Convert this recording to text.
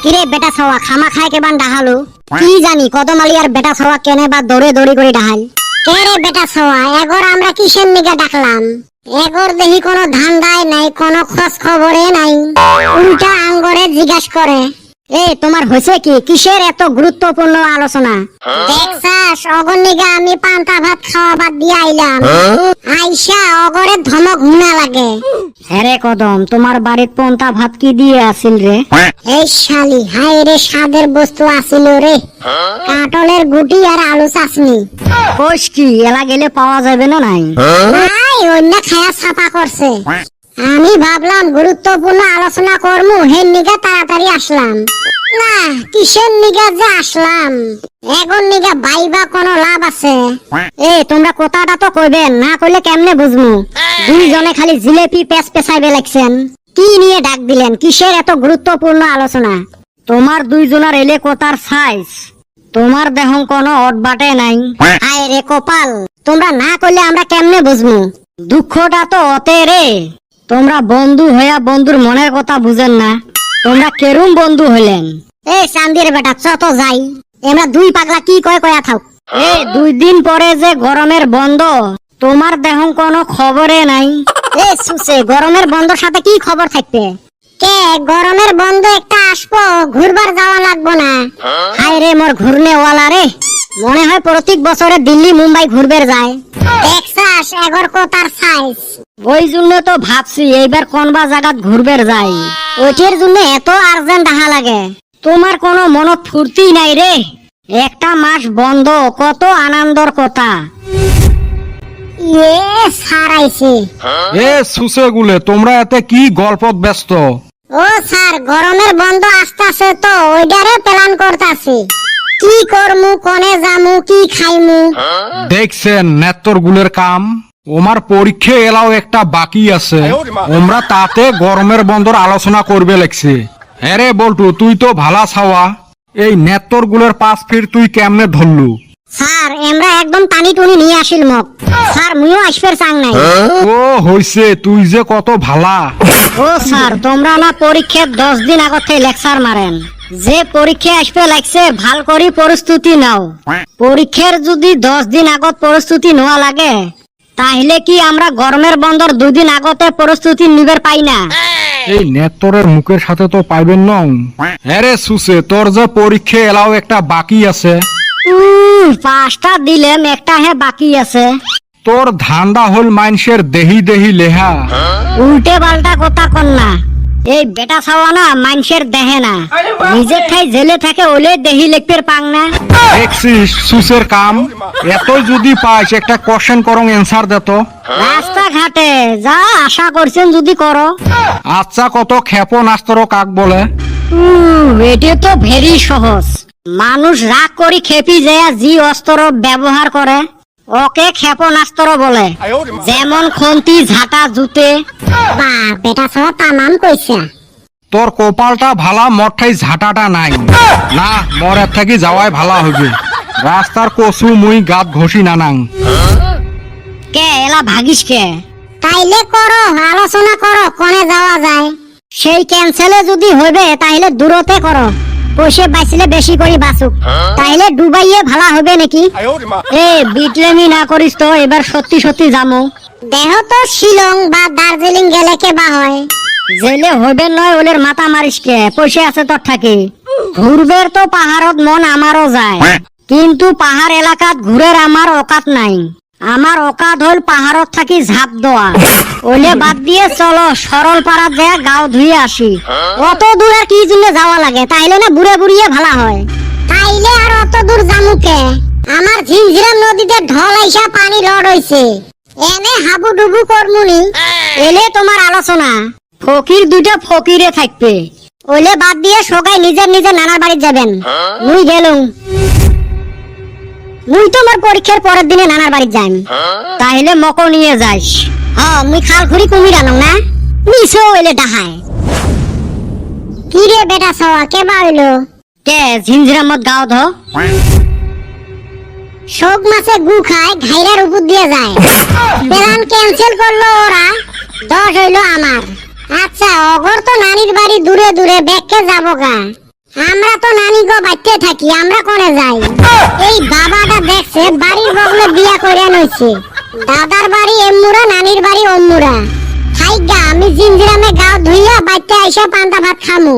কিরে বেটা ছাওয়া খামা খায় কেবান ডাহালো কি জানি কদমালিয়ার বেটা ছাওয়া কেনে বা দৌড়ে দৌড়ি করে ডাহাল কে রে বেটা ছাওয়া এগর আমরা কিসের নিগা ডাকলাম এগর দেখি কোনো ধান্দায় নাই কোনো খোঁজ খবরে নাই উল্টা আঙ্গরে জিজ্ঞাস করে এ তোমার হয়েছে কি কিসের এত গুরুত্বপূর্ণ আলোচনা দেখছাস অগর নিগা আমি পান্তা ভাত খাওয়া বাদ দিয়ে আইলাম আইসা অগরে ধমক হুনা লাগে আরে কদম তোমার বাড়ির পান্তা ভাত কি দিয়ে আসিল রে এই শালি হাই রে স্বাদের বস্তু আসিল রে কাটলের গুটি আর আলু চাটনি কোষ কি এলা গেলে পাওয়া যাবে না নাই নাই অন্য খায়া ছাপা করছে আমি ভাবলাম গুরুত্বপূর্ণ আলোচনা করমু হেন নিগা তাড়াতাড়ি আসলাম না কিসের নিগা যে আসলাম এখন নিগা বাইবা কোনো লাভ আছে এ তোমরা কথাটা তো কইবেন না কইলে কেমনে বুঝমু দুইজনে খালি জিলেপি পেছ পেছাইবে লাগছেন কি নিয়ে ডাক দিলেন কিসের এত গুরুত্বপূর্ণ আলোচনা তোমার দুইজনের এলে কথার সাইজ তোমার দেহ কোনো অটবাটে নাই আয় রে কপাল তোমরা না কইলে আমরা কেমনে বুঝমু দুঃখটা তো অতে রে তোমরা বন্ধু হইয়া বন্ধুর মনের কথা বুঝেন না তোমরা কেরুম বন্ধু হইলেন এই চান্দির বেটা চত যাই আমরা দুই পাগলা কি কয় কয়া থাক এ 2 দিন পরে যে গরমের বন্ধ তোমার দেহ কোনো খবরে নাই এ সুসে গরমের বন্ধর সাথে কি খবর থাকবে কে গরমের বন্ধ একটা আসবো ঘুরবার যাওয়া লাগবো না হায় রে মোর ঘুরনেওয়ালা রে মনে হয় প্রত্যেক বছরে দিল্লি মুম্বাই ঘুরবে যায় টেক্সাস এগর কোতার সাইজ ওই জন্য তো ভাবছি এইবার কোনবা জায়গা ঘুরবে যাই ওইটার জন্য এত আর্জেন্ট আহা লাগে তোমার কোনো মনত ফুর্তি নাই রে একটা মাস বন্ধ কত আনন্দর কথা এ সারাইছে এ সুসেগুলে তোমরা এতে কি গল্পত ব্যস্ত ও স্যার গরমের বন্ধ আসতাছে তো ওইটারে প্ল্যান করতাছি কি করমু কোনে যামু কি খাইমু দেখছেন নেত্তর গুলের কাম ওমার পরীক্ষা এলাও একটা বাকি আছে ওমরা তাতে গরমের বন্ধর আলোচনা করবে লাগছে হ্যাঁ বলটু তুই তো ভালা ছাওয়া এই নেত্তর গুলের 5 ফিট তুই কেমনে ধরলু স্যার আমরা একদম টানি টুনি নিয়ে আসিল মক স্যার মুইও আসবের চাং নাই ও হইছে তুই যে কত ভালা ও স্যার তোমরা না পরীক্ষার 10 দিন আগতে লেকচার মারেন যে পরীক্ষা আসবে লাগছে ভাল করি প্রস্তুতি নাও পরীক্ষার যদি 10 দিন আগত প্রস্তুতি নেওয়া লাগে তাহলে কি আমরা গরমের বন্ধর 2 দিন আগতে প্রস্তুতি নিবার পাই না এই নেত্তরের মুখের সাথে তো পাইবেন নং হ্যাঁ সুসে তোর যে পরীক্ষা এলাও একটা বাকি আছে 5টা দিলেম একটা হে বাকি আছে তোর ধান্দা হল মানুষের দেহি দেহি লেহা উল্টে পাল্টা কথা কন না এই বেটা ছাওয়া না মানুষের দেহে না নিজের ঠাই জেলে থাকে ওলে দেহি লিখতে পাং না দেখছিস সুসের কাম এত যদি পাইস একটা কোশ্চেন করং অ্যানসার দেতো রাস্তা ঘাটে যা আশা করছেন যদি করো আচ্ছা কত ক্ষেপণ আস্তর কাক বলে এটা তো ভেরি সহজ মানুষ রাগ করি খেপি যায় জি অস্ত্র ব্যবহার করে ওকে ক্ষেপণাস্ত্র বলে যেমন খন্তি ঝাঁটা জুতে বা বেটা ছাওয়া তামাম কইছে তোর কপালটা ভালা মোর ঠাই ঝাঁটাটা নাই না মোর এর থাকি যাওয়াই ভালা হবে রাস্তার কচু মুই গাত ঘষি নানাং কে এলা ভাগিস কে তাইলে করো আলোচনা করো কোনে যাওয়া যায় সেই ক্যান্সেলে যদি হবে তাহলে দূরতে করো পয়সা বাঁচলে বেশি করে বাঁচুক তাইলে ডুবাইয়ে ভালা হবে নাকি এ বিটলেমি না করিস তো এবার সত্যি সত্যি যামু দেহ তো শিলং বা দার্জিলিং গেলে কে বা হয় জেলে হবে নয় ওলের মাথা মারিস কে পয়সা আছে তোর থাকে ঘুরবের তো পাহাড়ত মন আমারও যায় কিন্তু পাহাড় এলাকাত ঘুরের আমার অকাত নাই আমার অকাত হল পাহাড়ত থাকি ঝাঁপ দেওয়া ওলে বাদ দিয়ে চলো সরল পাড়াত যায় গাও ধুয়ে আসি অত দূর আর কি জন্য যাওয়া লাগে তাইলে না বুড়ে বুড়িয়ে ভালা হয় তাইলে আর অত দূর জামুকে আমার ঝিনঝিরাম নদীতে ঢল আইসা পানি রড হইছে এনে হাবু ডুবু করমুনি এলে তোমার আলোচনা ফকির দুইটা ফকিরে থাকবে ওলে বাদ দিয়ে সবাই নিজের নিজের নানার বাড়ি যাবেন মুই গেলুম মুই তোমার পরীক্ষার পরের দিনে নানার বাড়ি যাই তাইলে মকো নিয়ে যাইস হ্যাঁ মুই খাল খুঁড়ি কুমির আনো না মিশো এলে ডাহায় কি রে বেটা ছাওয়া কে বাড়িলো কে ঝিনঝিরামত গাও ধ শোক মাছে গু খায় ঘাইরার উপর দিয়ে যায় প্ল্যান ক্যান্সেল করলো ওরা 10 হইলো আমার আচ্ছা অগর তো নানির বাড়ি দূরে দূরে ব্যাগকে যাবো গা আমরা তো নানি গো বাইতে থাকি, আমরা কোনে যাই? এই বাবাটা দেখছে বাড়ির বগলে বিয়া করে নইছে, দাদার বাড়ি এমুরা, নানির বাড়ি অমুরা। থাইগা আমি জিঞ্জিরামে গাও ধুইয়া বাইতে আইসা পান্তা ভাত খামু।